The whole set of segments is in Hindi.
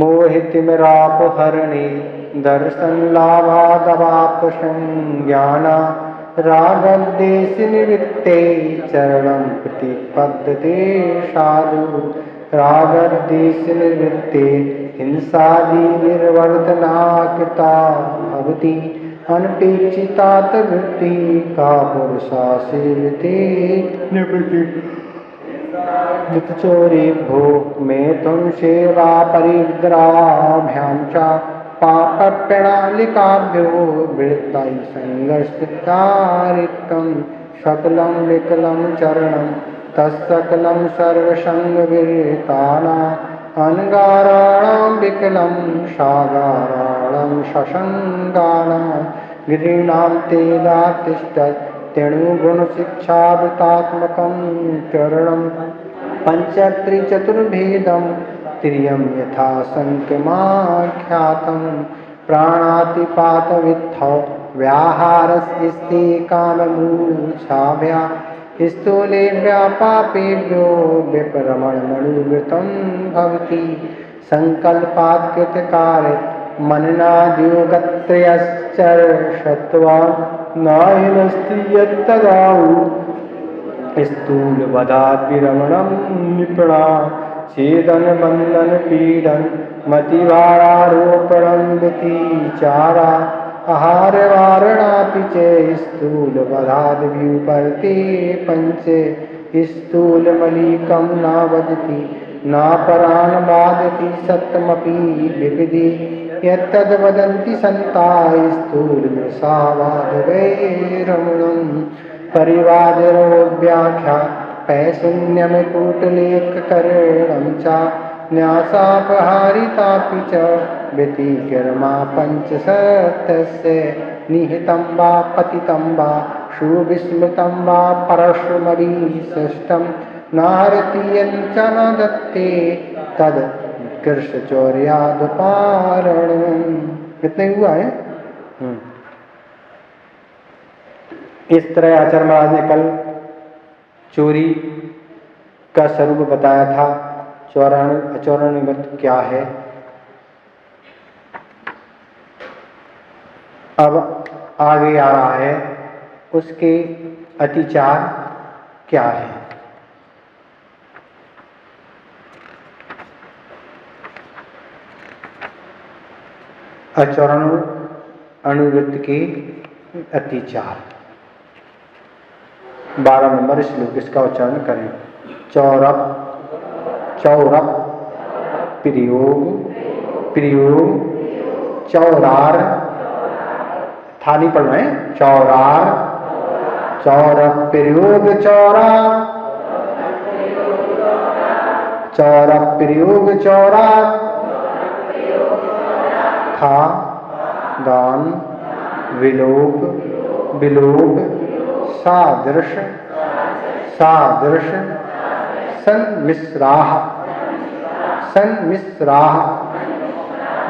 मोहितिमिरापहरणे दर्शनलाभादवाप संज्ञाना रागद्वेषनिवृत्ते चरणं प्रतिपद्यते साधु रागद्वेषनिवृत्ते हिंसादि निर्वर्तना कृता भवति अनपेक्षितात वृत्ति का पुरुषा सेवते निवृत्ति चोरी भो में तुम सेवा परिग्राभ्यां च पापप्रणालिकाभ्यो वृत्ताय संगस्तारितं सकलं विकलं चरणं तत्सकलं सर्वसंगविरतानां अनगाराणां विकलं सागाराणां ससंगानां गिरीणां तेदातिष्ठत् तेणुगुणशिक्षावृतात्मकं चरणं पञ्चत्रिचतुर्भेदं त्रियं यथा संख्यमाख्यातं प्राणातिपातविद्धौ व्याहारस्ते काममूर्छाभ्या स्थूलेभ्यः पापेभ्यो विप्रमणमणुवृतं भवति संकल्पात् कृतकार्य मननादियोगत्रयश्चर्षत्वात् नाहिनस्ति यत्तदाहु स्थूलवदाद्विरमणं निपुणा छेदन बंधन पीडन मतिभारारोपणं व्यतिचारा आहार वारणापि च स्थूलवदाद्व्युपरते पंच स्थूलमलीकं न वदति नापरान् बाधति सत्यमपि विविधि यत्तद्वदन्ति सन्ता स्थूलमृषावादवैरमणं परिवादरोव्याख्या पैशून्यमकूटलेखकरणं च न्यासापहारितापि च व्यतिकर्मा पञ्चसत्यस्य निहितं वा पतितं वा सुविस्मृतं वा परश्रमविशिष्टं नारतीयञ्च न दत्ते तद कृष्णचौर्यादपारणम्। कितने हुआ है? इस तरह आचार्य महाराज ने कल चोरी का स्वरूप बताया था। अचौरण व्रत क्या है? अब आगे आ रहा है उसके अतिचार क्या है। अचौरण अनुवृत्त के अतिचार 12 नंबर श्लोक इसका उच्चारण करें। चौरप चौरप प्रयोग प्रयोग चौरार थाली पढ़ रहे हैं। चौरार चौरप प्रयोग चौरा चौरप प्रयोग चौरा था दान विलोप विलोप सादृश सादृश सन्मिश्राः सन्मिश्राः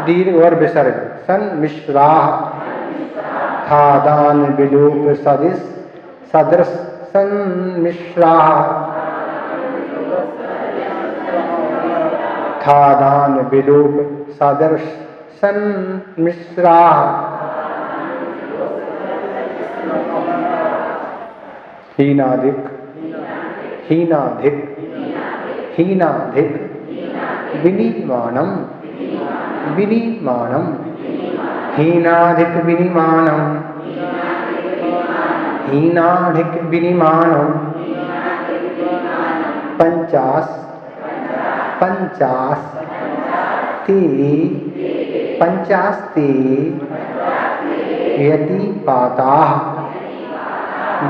दीर्घ और विसर्ग सन्मिश्राः था दान विलोप सदृश सदृश सन्मिश्राः था दान विलोप सदृश सन्मिश्राः हीनाधिक हीनाधिक हीनाधिक विनिमानम विनिमानम हीनाधिक विनिमानम हीनाधिक विनिमानम 50 50 ते 50 ते व्यतिपाताः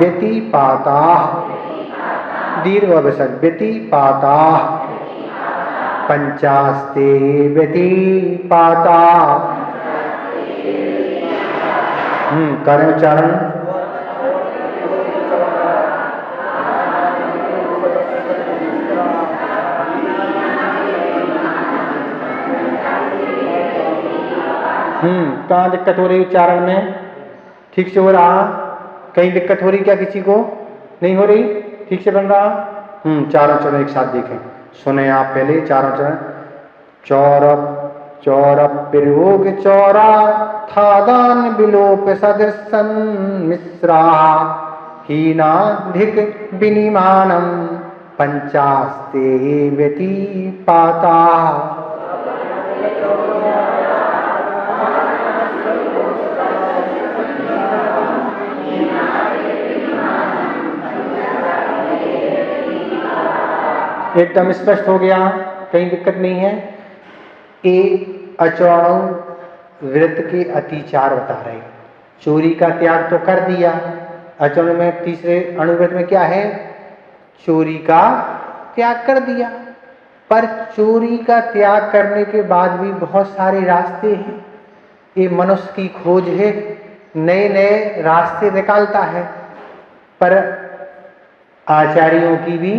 व्यतिपाताः दीर्घ विसर्ग व्यतिपाताः 50 ते व्यतिपाताः। करें उच्चारण। कहाँ दिक्कत हो रही उच्चारण में? ठीक से हो रहा? कहीं दिक्कत हो रही क्या? किसी को नहीं हो रही? ठीक से बन रहा? चारों चरण एक साथ देखें, सुने आप पहले चारों चरण। चौरप चौर प्रयोग चौरा थादान विलोप सदृशन मिश्रा हीनाधिक विनिमानम पंचास्ते व्यतिपाता। एकदम स्पष्ट हो गया, कहीं दिक्कत नहीं है। एक अचौणु व्रत के अतिचार बता रहे। चोरी का त्याग तो कर दिया, अचौणु में तीसरे अणुव्रत में क्या है, चोरी का त्याग कर दिया। पर चोरी का त्याग करने के बाद भी बहुत सारे रास्ते हैं। ये मनुष्य की खोज है, नए नए रास्ते निकालता है। पर आचार्यों की भी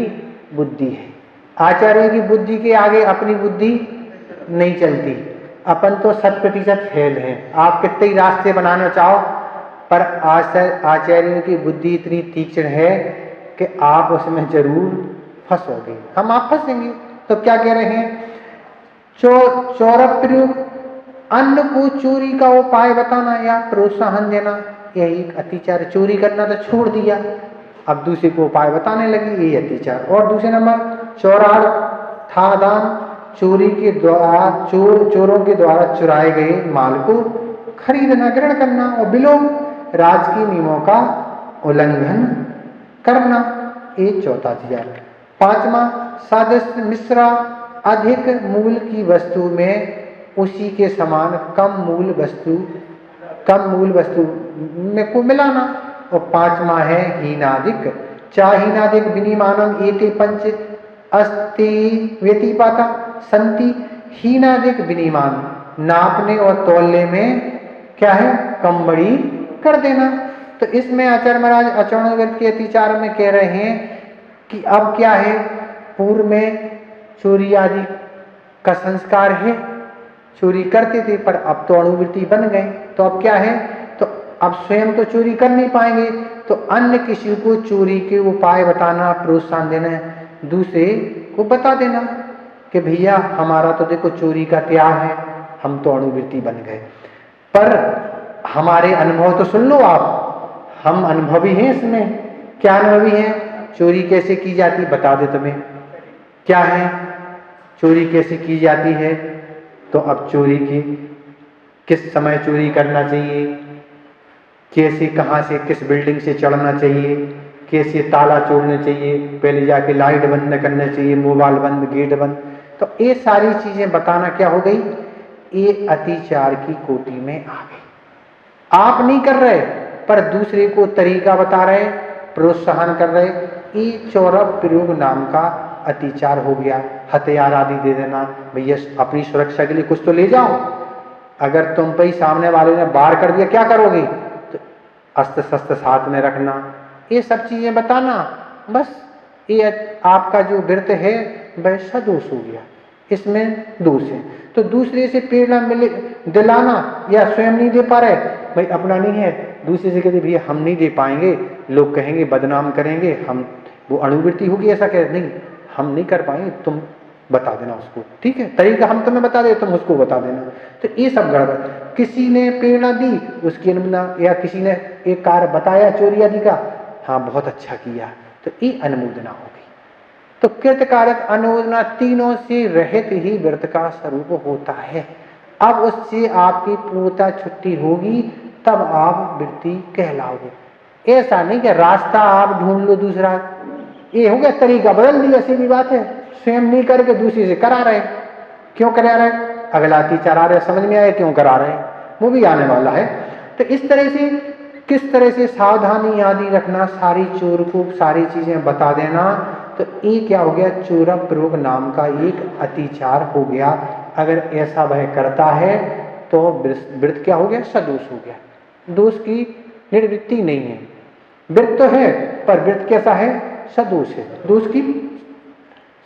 बुद्धि है, आचार्यों की बुद्धि के आगे अपनी बुद्धि नहीं चलती। अपन तो 100% फेल हैं, आप कितने ही रास्ते बनाना चाहो, पर आचार्यों की बुद्धि इतनी तीक्ष्ण है कि आप उसमें जरूर फंसोगे। हम आप फंसेंगे। तो क्या कह रहे हैं, चौर प्रयोग, अन्न को चोरी का उपाय बताना या प्रोत्साहन देना, यही एक अतिचार। चोरी करना तो छोड़ दिया, अब दूसरे को उपाय बताने लगी, ये अतिचार। और दूसरे नंबर चौरार्थादान, चोरी के द्वारा चोरों के द्वारा चुराए गए माल को खरीदना, ग्रहण करना। और विलोप, राजकीय नियमों का उल्लंघन करना, ये चौथा अतिचार। पांचवा सादृश्य मिश्रा, अधिक मूल की वस्तु में उसी के समान कम मूल वस्तु में को मिलाना। और पांचवा है हीनादिक, चाहीनादिक विनिमानम एते पंच अस्ति व्यतिपाता संति। हीनादिक विनिमान, नापने और तौलने में क्या है, कम बड़ी कर देना। तो इसमें आचार्य महाराज अचौणु व्रत के अतिचार में कह रहे हैं कि अब क्या है, पूर्व में चोरी आदि का संस्कार है, चोरी करते थे, पर अब तो अणुवृत्ति बन गए। तो अब क्या है, तो अब स्वयं तो चोरी कर नहीं पाएंगे, तो अन्य किसी को चोरी के उपाय बताना, प्रोत्साहन देना, दूसरे को बता देना कि भैया हमारा तो देखो चोरी का त्याग है, हम तो अणुवृत्ति बन गए। पर हमारे अनुभव तो सुन लो आप, हम अनुभवी हैं इसमें। क्या अनुभवी हैं, चोरी कैसे की जाती बता दे तुम्हें। क्या है, चोरी कैसे की जाती है, तो अब चोरी की किस समय चोरी करना चाहिए, कैसे, कहाँ से, किस बिल्डिंग से चढ़ना चाहिए, कैसे ताला तोड़ना चाहिए, पहले जाके लाइट बंद करना चाहिए, मोबाइल बंद, गेट बंद। तो ये सारी चीजें बताना क्या हो गई, ये अतिचार की कोटि में आ गई। आप नहीं कर रहे, पर दूसरे को तरीका बता रहे, प्रोत्साहन कर रहे, ये चौर प्रयोग नाम का अतिचार हो गया। हथियार आदि दे देना, भैया अपनी सुरक्षा के लिए कुछ तो ले जाओ, अगर तुम पे ही सामने वाले ने वार कर दिया क्या करोगे, तो अस्त्र शस्त्र साथ में रखना, ये सब चीजें बताना। बस ये आपका जो व्रत है वह सदोष हो गया, इसमें दोष है। तो दूसरे से प्रेरणा मिले दिलाना, या स्वयं नहीं दे पा रहे, भाई अपना नहीं है, दूसरे से कहते भैया हम नहीं दे पाएंगे, लोग कहेंगे, बदनाम करेंगे, हम वो अणुवृत्ति होगी, ऐसा कह नहीं, हम नहीं कर पाएंगे, तुम बता देना उसको, ठीक है, तरीका हम तुम्हें बता दे, तुम उसको बता देना। तो ये सब गड़बड़। किसी ने प्रेरणा दी, उसकी अनुमोदना, या किसी ने एक कार्य बताया चोरी आदि का, हाँ बहुत अच्छा किया, तो ये अनुमोदना हो गई। तो कृतकारक अनुमोदना तीनों से रहित ही व्रत का स्वरूप होता है। अब उससे आपकी पूर्णता छुट्टी होगी, तब आप वृत्ति कहलाओगे। ऐसा नहीं कि रास्ता आप ढूंढ लो दूसरा, ये हो गया तरीका बदल दिया, सीधी बात है, स्वयं नहीं करके दूसरे से करा रहे। क्यों करा रहे, अगला अतिचार आ रहे, समझ में आया क्यों करा रहे, वो भी आने वाला है। तो इस तरह से किस तरह से सावधानी आदि रखना, सारी चोर को सारी चीजें बता देना, तो ये क्या हो गया, चोर प्रयोग नाम का एक अतिचार हो गया। अगर ऐसा वह करता है तो व्रत क्या हो गया, सदोष हो गया, दोष की निर्वृत्ति नहीं है। व्रत तो है, पर व्रत कैसा है, सदोष है, दोष की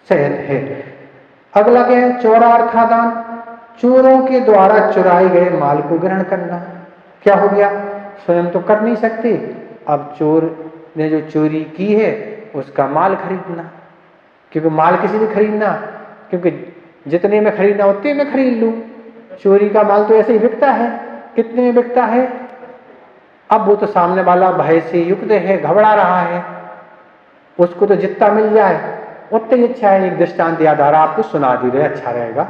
सहत है। अगला क्या है, चौरार्थादान, चोरों के द्वारा चुराए गए माल को ग्रहण करना। क्या हो गया, स्वयं तो कर नहीं सकते, अब चोर ने जो चोरी की है उसका माल खरीदना, क्योंकि माल किसी ने खरीदना, क्योंकि जितने में खरीदना उतने में खरीद लूं, चोरी का माल तो ऐसे ही बिकता है, कितने में बिकता है। अब वो तो सामने वाला भय से युक्त है, घबरा रहा है, उसको तो जितना मिल जाए उतना ही अच्छा है। एक दृष्टांत याद आ रहा, आपको सुना दी रहे, अच्छा रहेगा।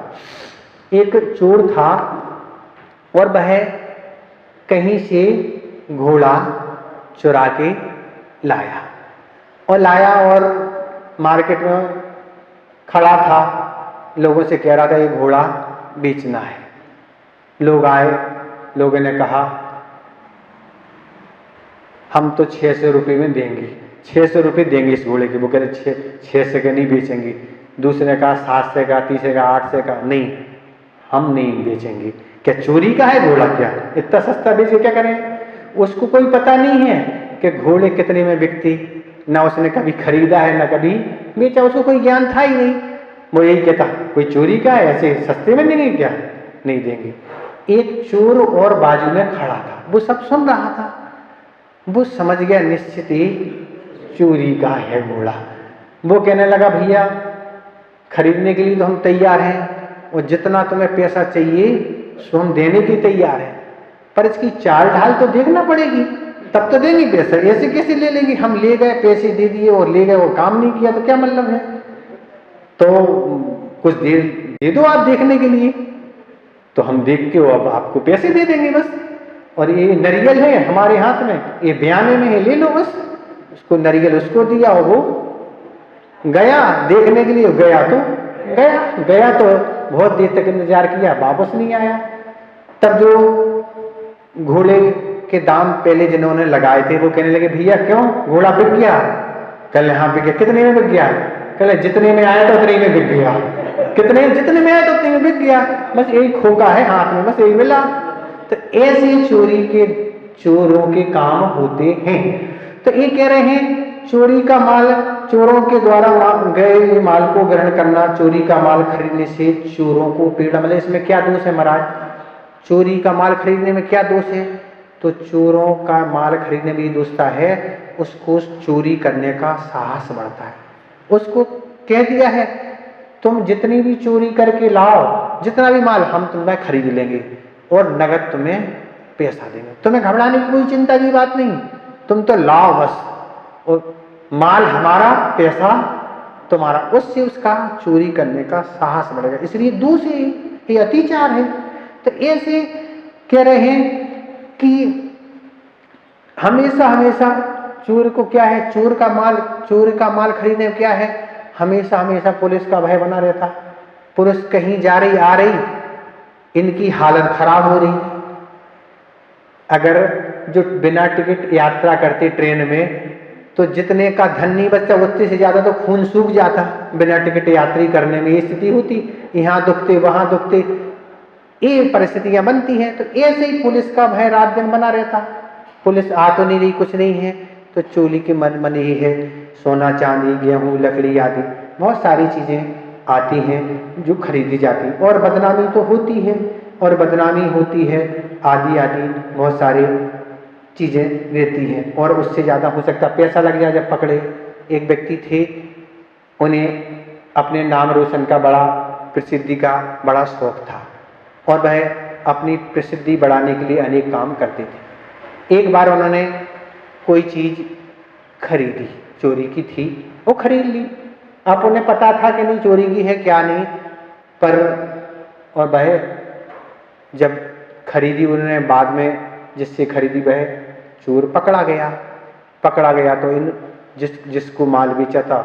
एक चोर था और वह कहीं से घोड़ा चुरा के लाया और मार्केट में खड़ा था, लोगों से कह रहा था ये घोड़ा बेचना है। लोग आए, लोगों ने कहा हम तो 600 रुपये में देंगे, 600 रुपये देंगे इस घोड़े के। वो कह रहे 600 के नहीं बेचेंगे। दूसरे ने कहा 700 का, तीसरे का 800 का, नहीं हम नहीं बेचेंगे। क्या चोरी का है घोड़ा, क्या इतना सस्ता बेच के क्या करें। उसको कोई पता नहीं है कि घोड़े कितने में बिकती, ना उसने कभी खरीदा है ना कभी बेचा, उसको कोई ज्ञान था ही नहीं। वो यही कहता कोई चोरी का है, ऐसे सस्ते में देंगे क्या, नहीं देंगे। एक चोर और बाजू में खड़ा था, वो सब सुन रहा था, वो समझ गया निश्चित ही चोरी का है घोड़ा। वो कहने लगा भैया खरीदने के लिए तो हम तैयार हैं और जितना तुम्हें पैसा चाहिए सो हम देने की तैयार हैं, पर इसकी चाल ढाल तो देखना पड़ेगी, तब तो देंगे पैसा, ऐसे कैसे ले लेंगे। हम ले गए पैसे दे दिए और ले गए, वो काम नहीं किया तो क्या मतलब है। तो कुछ देर दे दो आप देखने के लिए, तो हम देख के अब आपको पैसे दे देंगे बस। और ये नारियल है हमारे हाथ में, ये बयाने में है, ले लो बस। उसको नारियल उसको दिया और वो गया देखने के लिए, गया तो बहुत देर तक इंतजार किया, वापस नहीं आया। तब जो घोड़े के दाम पहले जिन्होंने लगाए थे वो कहने लगे भैया क्यों घोड़ा बिक गया। कल हाँ बिक गया, कितने में बिक गया। कल जितने में आया तो उतने में बिक गया, जितने में आया तो उतने में बिक गया, बस एक खोका है हाथ में, बस यही मिला। तो ऐसे चोरी के चोरों के काम होते हैं। तो ये कह रहे हैं चोरी का माल, चोरों के द्वारा गए माल को ग्रहण करना, चोरी का माल खरीदने से चोरों को पीड़ा मिले, इसमें क्या दोष है महाराज। चोरी का माल खरीदने में क्या दोष है। तो चोरों का माल खरीदने में दोषता है, उसको चोरी करने का साहस बढ़ता है। उसको कह दिया है तुम जितनी भी चोरी करके लाओ, जितना भी माल हम तुम्हें खरीद लेंगे और नगद तुम्हें पैसा देंगे, तुम्हें घबराने की कोई चिंता की बात नहीं, तुम तो लाओ बस, और माल हमारा पैसा तुम्हारा। उससे उसका चोरी करने का साहस बढ़ेगा, इसलिए दूसरे ये अतिचार है। तो ऐसे कह रहे हैं कि हमेशा हमेशा चोर को क्या है, चोर का माल खरीदने में क्या है, हमेशा हमेशा पुलिस का भय बना रहता। पुलिस कहीं जा रही आ रही, इनकी हालत खराब हो रही। अगर जो बिना टिकट यात्रा करते ट्रेन में, तो जितने का धन नहीं बचता उतने से ज्यादा तो खून सूख जाता बिना टिकट यात्री करने में। ये स्थिति होती, यहाँ दुखते वहां दुखते, ये परिस्थितियां बनती हैं। तो ऐसे ही पुलिस का भय रात दिन बना रहता। पुलिस आ तो नहीं रही, कुछ नहीं है, तो चोरी के मन ही है, सोना चांदी गेहूं लकड़ी आदि बहुत सारी चीजें आती हैं जो खरीदी जाती, और बदनामी तो होती है, और बदनामी होती है आदि आदि बहुत सारी चीजें रहती हैं। और उससे ज्यादा हो सकता पैसा लग जाए। जब पकड़े एक व्यक्ति थे, उन्हें अपने नाम रोशन का बड़ा प्रसिद्धि का बड़ा शौक था और वह अपनी प्रसिद्धि बढ़ाने के लिए अनेक काम करते थे। एक बार उन्होंने कोई चीज खरीदी, चोरी की थी, वो खरीद ली। अब उन्हें पता था कि नहीं चोरी की है क्या नहीं, पर और वह जब खरीदी उन्होंने, बाद में जिससे खरीदी वह चोर पकड़ा गया तो इन जिसको माल बेचा था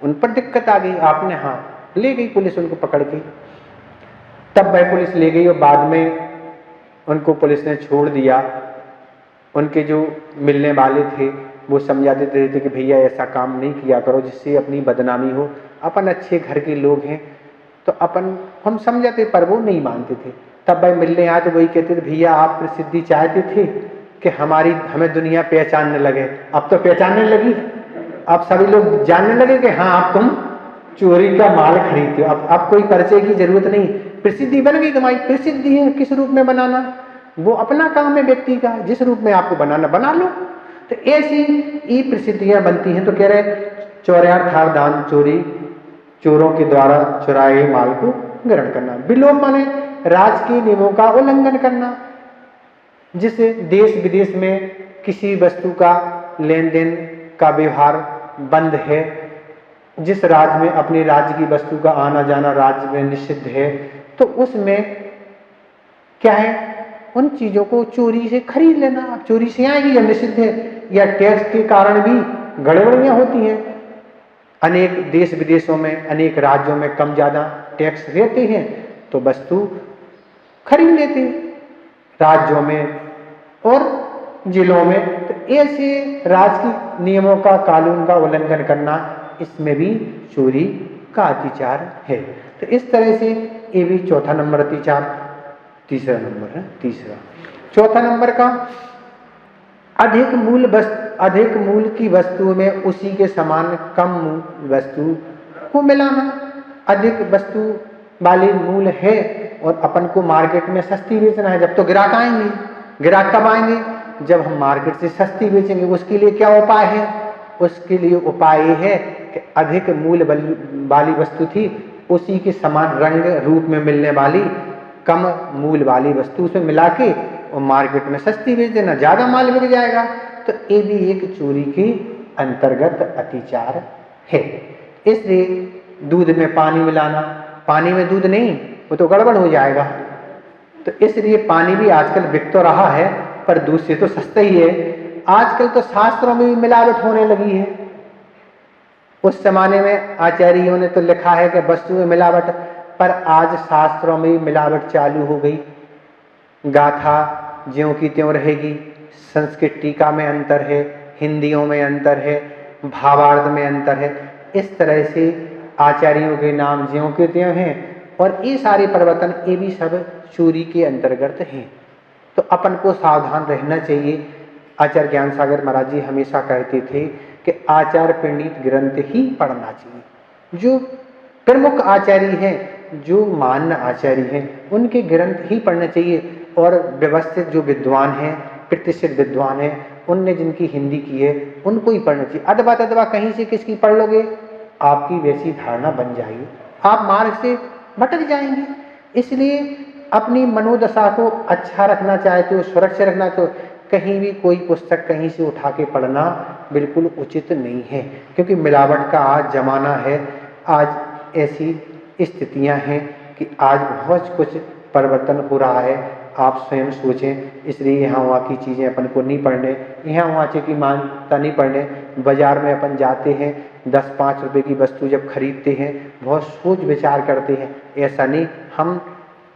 उन पर दिक्कत आ गई। आपने हाँ ले गई पुलिस उनको पकड़ के, तब वह पुलिस ले गई और बाद में उनको पुलिस ने छोड़ दिया। उनके जो मिलने वाले थे वो समझा देते थे कि भैया ऐसा काम नहीं किया करो जिससे अपनी बदनामी हो, अपन अच्छे घर के लोग हैं तो अपन हम समझाते, पर वो नहीं मानते थे। तब भाई मिलने आए तो वही कहते थे भैया आप प्रसिद्धि चाहते थे कि हमें दुनिया पहचानने लगे, अब तो पहचानने लगी, अब सभी लोग जानने लगे कि हाँ अब तुम चोरी का माल खरीदते हो। अब कोई परिचय की जरूरत नहीं, प्रसिद्धि बन गई तुम्हारी। प्रसिद्धि है किस रूप में बनाना, वो अपना काम है व्यक्ति का, जिस रूप में आपको बनाना बना लो। तो ऐसी ये प्रसिद्धियां बनती हैं। तो कह रहे चौर्यार्थार्थ दान, चोरों के द्वारा चुराए माल को ग्रहण करना। विलोप माने राज के नियमों का उल्लंघन करना, जिस देश विदेश में किसी वस्तु का लेन देन का व्यवहार बंद है, जिस राज्य में अपने राज्य की वस्तु का आना जाना राज्य में निषिद्ध है, तो उसमें क्या है, उन चीजों को चोरी से खरीद लेना। अब चोरी से आएगी जब निषिद्ध है, या टैक्स के कारण भी गड़बड़ियां होती हैं। अनेक देश विदेशों में, अनेक राज्यों में कम ज्यादा टैक्स रहते हैं, तो वस्तु खरीद लेते हैं राज्यों में और जिलों में। तो ऐसे राज्य के नियमों का, कानून का उल्लंघन करना, इसमें भी चोरी का अतिचार है। तो इस तरह से ये भी चौथा नंबर अतिचार। तीसरा नंबर है, तीसरा चौथा नंबर का अधिक मूल्य की वस्तु में उसी के समान कम मूल्य वस्तु को मिलाना। अधिक वस्तु वाली मूल्य है और अपन को मार्केट में सस्ती बेचना है, जब तो ग्राहक आएंगे। ग्राहक कब आएंगे? जब हम मार्केट से सस्ती बेचेंगे। उसके लिए क्या उपाय है? उसके लिए उपाय है कि अधिक मूल्य वाली वस्तु थी, उसी के समान रंग रूप में मिलने वाली कम मूल्य वाली वस्तु से मिला के और मार्केट में सस्ती बेच देना, ज्यादा माल बिक जाएगा। तो ये भी एक चोरी के अंतर्गत अतिचार है। इसलिए दूध में पानी मिलाना, पानी में दूध नहीं, वो तो गड़बड़ हो जाएगा। तो इसलिए पानी भी आजकल बिक तो रहा है, पर दूध से तो सस्ता ही है। आजकल तो शास्त्रों में भी मिलावट होने लगी है। उस जमाने में आचार्यों ने तो लिखा है कि वस्तु में मिलावट, पर आज शास्त्रों में मिलावट चालू हो गई। गाथा ज्यों की त्यों रहेगी, संस्कृत टीका में अंतर है, हिंदियों में अंतर है, भावार्थ में अंतर है। इस तरह से आचार्यों के नाम ज्यों के त्यों हैं और ये सारे परिवर्तन, ये भी सब चोरी के अंतर्गत हैं। तो अपन को सावधान रहना चाहिए। आचार्य ज्ञान सागर महाराज जी हमेशा कहते थे कि आचार पंडित ग्रंथ ही पढ़ना चाहिए। जो प्रमुख आचार्य हैं, जो मान्य आचार्य हैं, उनके ग्रंथ ही पढ़ना चाहिए। और व्यवस्थित जो विद्वान हैं, प्रतिष्ठित विद्वान हैं, उनने जिनकी हिंदी की है, उनको ही पढ़ना चाहिए। अथवा कहीं से किसकी पढ़ लोगे, आपकी वैसी धारणा बन जाएगी, आप मार्ग से भटक जाएंगे। इसलिए अपनी मनोदशा को अच्छा रखना चाहते हो, सुरक्षित रखना, तो कहीं भी कोई पुस्तक कहीं से उठा के पढ़ना बिल्कुल उचित नहीं है, क्योंकि मिलावट का आज जमाना है। आज ऐसी स्थितियां हैं कि आज बहुत कुछ परिवर्तन हो रहा है। आप स्वयं सोचें। इसलिए यहाँ वहाँ की चीज़ें अपन को नहीं पढ़ने, यहाँ वहाँ की मान्यता नहीं पढ़ने। बाजार में अपन जाते हैं, 10-5 रुपए की वस्तु जब खरीदते हैं, बहुत सोच विचार करते हैं, ऐसा नहीं हम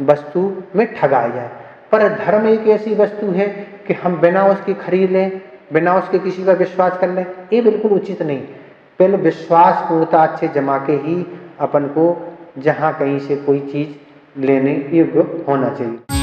वस्तु में ठगाए जाए। पर धर्म एक ऐसी वस्तु है कि हम बिना उसके खरीद लें, बिना उसके किसी पर विश्वास कर लें, ये बिल्कुल उचित नहीं। पहले विश्वास पूर्णता अच्छे जमा के ही अपन को जहाँ कहीं से कोई चीज़ लेने योग्य होना चाहिए।